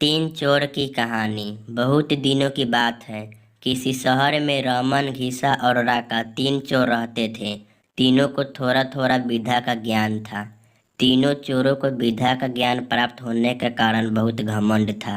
तीन चोर की कहानी। बहुत दिनों की बात है। किसी शहर में रमन, घिसा और राका तीन चोर रहते थे। तीनों को थोड़ा थोड़ा विद्या का ज्ञान था। तीनों चोरों को विद्या का ज्ञान प्राप्त होने के कारण बहुत घमंड था।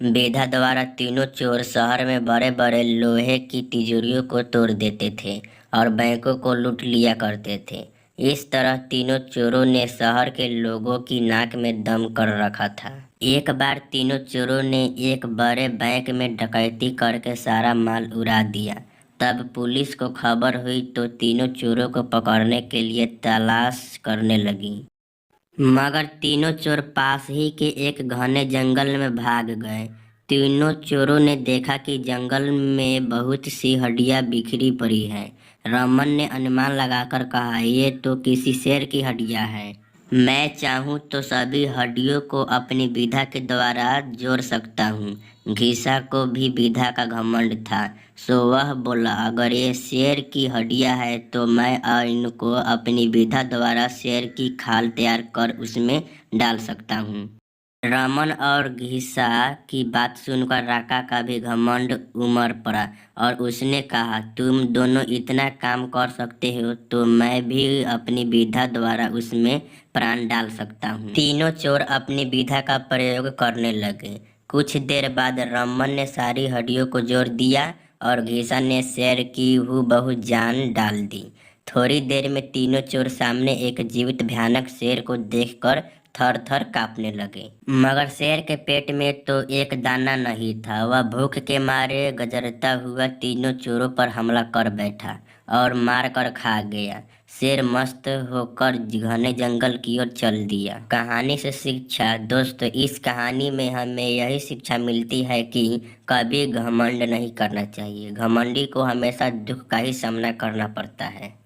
विद्या द्वारा तीनों चोर शहर में बड़े बड़े लोहे की तिजोरियों को तोड़ देते थे और बैंकों को लूट लिया करते थे। इस तरह तीनों चोरों ने शहर के लोगों की नाक में दम कर रखा था। एक बार तीनों चोरों ने एक बड़े बैंक में डकैती करके सारा माल उड़ा दिया। तब पुलिस को खबर हुई तो तीनों चोरों को पकड़ने के लिए तलाश करने लगी। मगर तीनों चोर पास ही के एक घने जंगल में भाग गए। तीनों चोरों ने देखा कि जंगल में बहुत सी हड्डियां बिखरी पड़ी हैं। रमन ने अनुमान लगाकर कहा, ये तो किसी शेर की हड्डियां हैं। मैं चाहूँ तो सभी हड्डियों को अपनी विधा के द्वारा जोड़ सकता हूँ। घिसा को भी विधा का घमंड था, सो वह बोला, अगर ये शेर की हड्डियां है तो मैं इनको अपनी विधा द्वारा शेर की खाल तैयार कर उसमें डाल सकता हूँ। रमन और घिसा की बात सुनकर राका का भी घमंड उमड़ पड़ा और उसने कहा, तुम दोनों इतना काम कर सकते हो तो मैं भी अपनी विधा द्वारा उसमें प्राण डाल सकता हूँ। तीनों चोर अपनी विधा का प्रयोग करने लगे। कुछ देर बाद रमन ने सारी हड्डियों को जोड़ दिया और घिसा ने शेर की हूबहू जान डाल दी। थोड़ी देर में तीनों चोर सामने एक जीवित भयानक शेर को देखकर थर थर कांपने लगे। मगर शेर के पेट में तो एक दाना नहीं था। वह भूख के मारे गजरता हुआ तीनों चोरों पर हमला कर बैठा और मार कर खा गया। शेर मस्त होकर घने जंगल की ओर चल दिया। कहानी से शिक्षा। दोस्तों, इस कहानी में हमें यही शिक्षा मिलती है कि कभी घमंड नहीं करना चाहिए। घमंडी को हमेशा दुख का ही सामना करना पड़ता है।